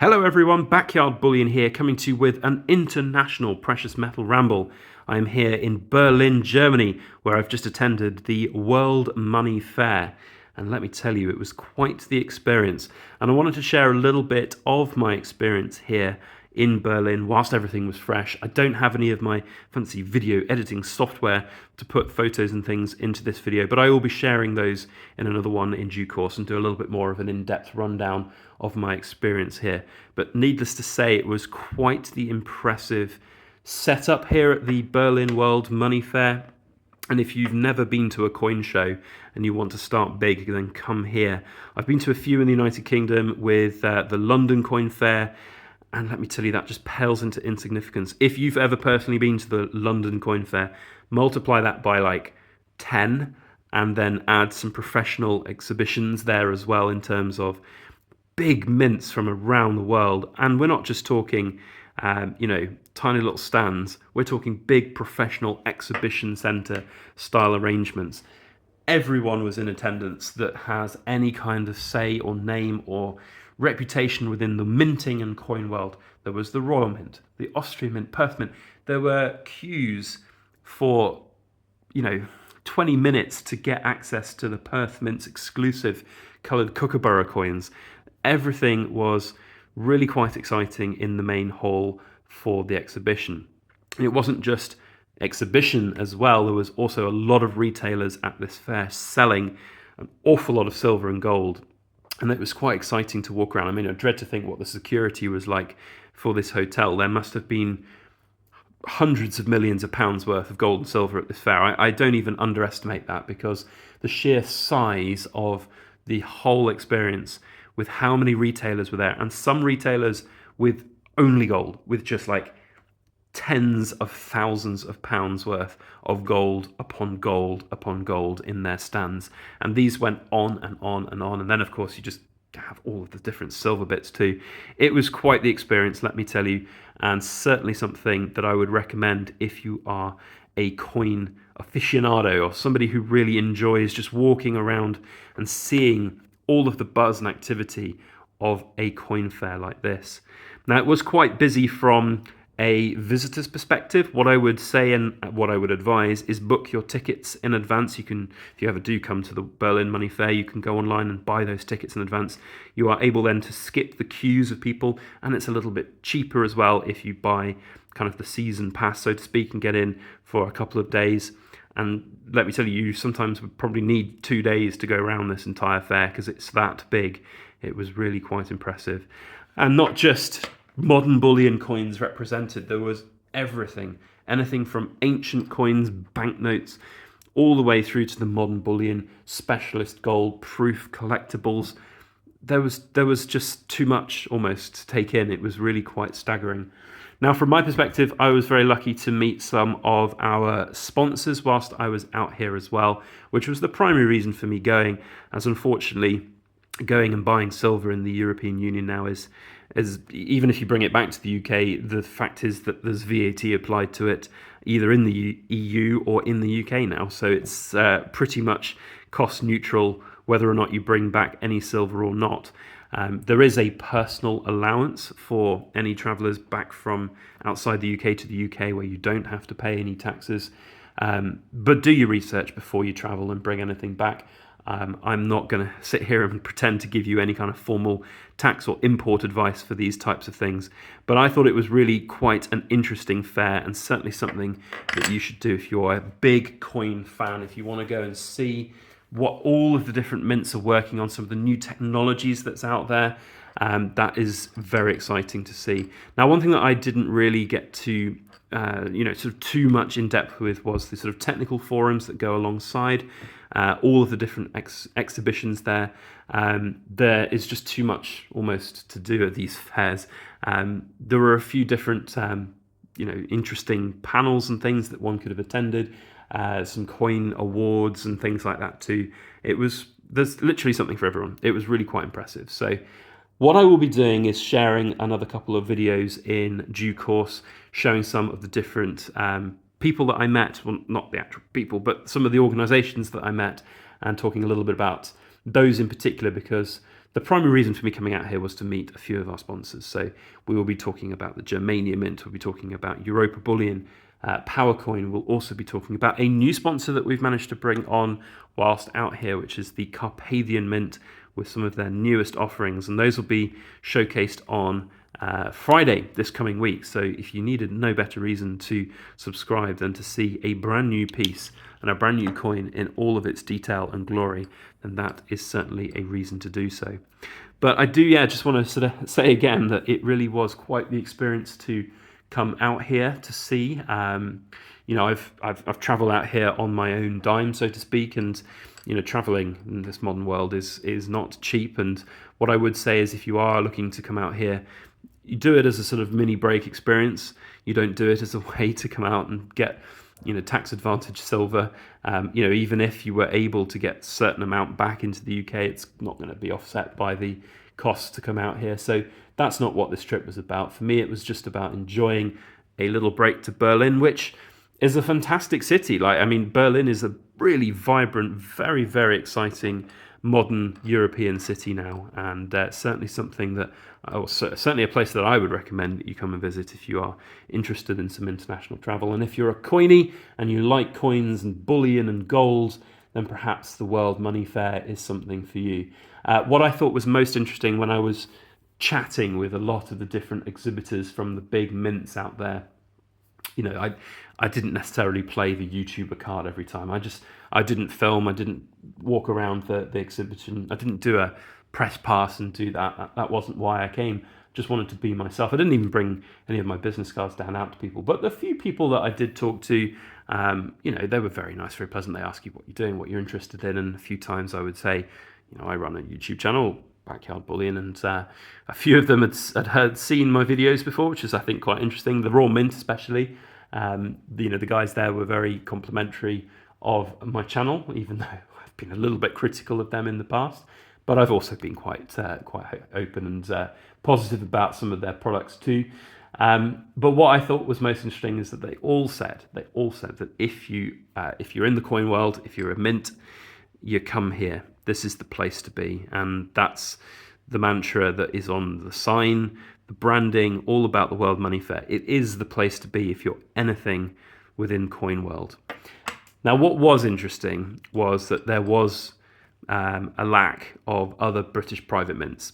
Hello everyone, Backyard Bullion here, coming to you with an international precious metal ramble. I am here in Berlin, Germany, where I've just attended the World Money Fair. And let me tell you, it was quite the experience. And I wanted to share a little bit of my experience here in Berlin whilst everything was fresh. I don't have any of my fancy video editing software to put photos and things into this video, but I will be sharing those in another one in due course and do a little bit more of an in-depth rundown of my experience here. But needless to say, it was quite the impressive setup here at the Berlin World Money Fair. And if you've never been to a coin show and you want to start big, then come here. I've been to a few in the United Kingdom with the London Coin Fair, and let me tell you, that just pales into insignificance. If you've ever personally been to the London Coin Fair, multiply that by like 10 and then add some professional exhibitions there as well in terms of big mints from around the world. And we're not just talking, tiny little stands. We're talking big professional exhibition centre style arrangements. Everyone was in attendance that has any kind of say or name or reputation within the minting and coin world. There was the Royal Mint, the Austrian Mint, Perth Mint. There were queues for, 20 minutes to get access to the Perth Mint's exclusive coloured kookaburra coins. Everything was really quite exciting in the main hall for the exhibition. And it wasn't just exhibition as well, there was also a lot of retailers at this fair selling an awful lot of silver and gold. And it was quite exciting to walk around. I mean, I dread to think what the security was like for this hotel. There must have been hundreds of millions of pounds worth of gold and silver at this fair. I don't even underestimate that, because the sheer size of the whole experience with how many retailers were there, and some retailers with only gold, with just like tens of thousands of pounds worth of gold upon gold upon gold in their stands. And these went on and on and on. And then, of course, you just have all of the different silver bits too. It was quite the experience, let me tell you, and certainly something that I would recommend if you are a coin aficionado or somebody who really enjoys just walking around and seeing all of the buzz and activity of a coin fair like this. Now, it was quite busy from a visitor's perspective. What I would say and what I would advise is book your tickets in advance. You can, if you ever do come to the Berlin Money Fair, you can go online and buy those tickets in advance. You are able then to skip the queues of people, and it's a little bit cheaper as well if you buy kind of the season pass, so to speak, and get in for a couple of days. And let me tell you, you sometimes would probably need 2 days to go around this entire fair because it's that big. It was really quite impressive. And not just modern bullion coins represented, there was everything. Anything from ancient coins, banknotes, all the way through to the modern bullion, specialist gold, proof collectibles. There was just too much almost to take in. It was really quite staggering. Now, from my perspective, I was very lucky to meet some of our sponsors whilst I was out here as well, which was the primary reason for me going, as unfortunately going and buying silver in the European Union now is even if you bring it back to the UK, the fact is that there's VAT applied to it either in the EU or in the UK now. So it's pretty much cost neutral whether or not you bring back any silver or not. There is a personal allowance for any travellers back from outside the UK to the UK where you don't have to pay any taxes. But do your research before you travel and bring anything back. I'm not going to sit here and pretend to give you any kind of formal tax or import advice for these types of things. But I thought it was really quite an interesting fair, and certainly something that you should do if you're a big coin fan, if you want to go and see what all of the different mints are working on, some of the new technologies that's out there. That is very exciting to see. Now, one thing that I didn't really get to sort of too much in depth with was the sort of technical forums that go alongside all of the different exhibitions there. There is just too much almost to do at these fairs. There were a few different interesting panels and things that one could have attended, some coin awards and things like that too. There's literally something for everyone. It was really quite impressive. So what I will be doing is sharing another couple of videos in due course, showing some of the different people that I met, well, not the actual people, but some of the organisations that I met, and talking a little bit about those in particular because the primary reason for me coming out here was to meet a few of our sponsors. So we will be talking about the Germania Mint, we'll be talking about Europa Bullion, PowerCoin. We'll also be talking about a new sponsor that we've managed to bring on whilst out here, which is the Carpathian Mint with some of their newest offerings. And those will be showcased on Friday this coming week. So if you needed no better reason to subscribe than to see a brand new piece and a brand new coin in all of its detail and glory, then that is certainly a reason to do so. But I do, just want to sort of say again that it really was quite the experience to come out here to see. I've travelled out here on my own dime, so to speak, and travelling in this modern world is not cheap. And what I would say is, if you are looking to come out here, you do it as a sort of mini break experience. You don't do it as a way to come out and get tax advantage silver. Even if you were able to get a certain amount back into the UK, it's not going to be offset by the costs to come out here. So that's not what this trip was about. For me, it was just about enjoying a little break to Berlin, which is a fantastic city. Berlin is a really vibrant, very, very exciting modern European city now, and certainly something that, certainly a place that I would recommend that you come and visit if you are interested in some international travel. And if you're a coiny and you like coins and bullion and gold, then perhaps the World Money Fair is something for you. What I thought was most interesting when I was chatting with a lot of the different exhibitors from the big mints out there, I didn't necessarily play the YouTuber card every time. I didn't film, I didn't walk around the exhibition, I didn't do a press pass and do that. That wasn't why I came. Just wanted to be myself. I didn't even bring any of my business cards down out to people. But the few people that I did talk to, they were very nice, very pleasant. They ask you what you're doing, what you're interested in. And a few times I would say, I run a YouTube channel, Backyard Bullion, and a few of them had seen my videos before, which is, I think, quite interesting. The Raw Mint especially. The guys there were very complimentary of my channel, even though I've been a little bit critical of them in the past. But I've also been quite open and positive about some of their products too. But what I thought was most interesting is that they all said that if you're in the coin world, if you're a mint, you come here. This is the place to be, and that's the mantra that is on the sign, the branding, all about the World Money Fair. It is the place to be if you're anything within coin world. Now, what was interesting was that there was a lack of other British private mints,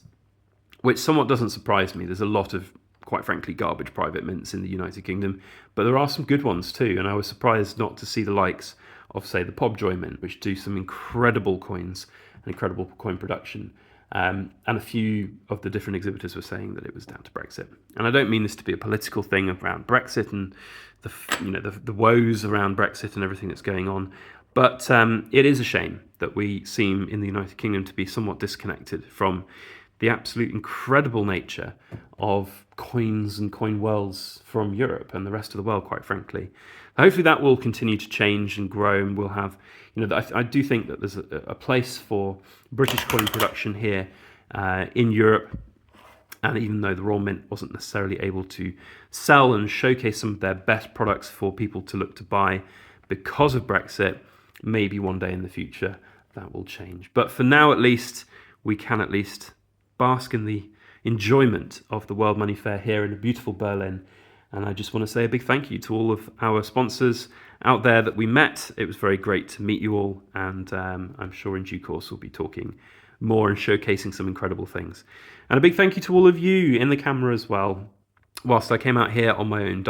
which somewhat doesn't surprise me. There's a lot of, quite frankly, garbage private mints in the United Kingdom, but there are some good ones too, and I was surprised not to see the likes of, say, the Pobjoy Mint, which do some incredible coins and incredible coin production. And a few of the different exhibitors were saying that it was down to Brexit. And I don't mean this to be a political thing around Brexit and the woes around Brexit and everything that's going on, but it is a shame that we seem in the United Kingdom to be somewhat disconnected from the absolute incredible nature of coins and coin worlds from Europe and the rest of the world, quite frankly. Hopefully that will continue to change and grow, and we'll have, I do think that there's a place for British coin production here in Europe. And even though the Raw Mint wasn't necessarily able to sell and showcase some of their best products for people to look to buy because of Brexit, maybe one day in the future that will change. But for now, at least, we can at least bask in the enjoyment of the World Money Fair here in a beautiful Berlin. And I just want to say a big thank you to all of our sponsors out there that we met. It was very great to meet you all, and I'm sure in due course we'll be talking more and showcasing some incredible things. And a big thank you to all of you in the camera as well. Whilst I came out here on my own dime,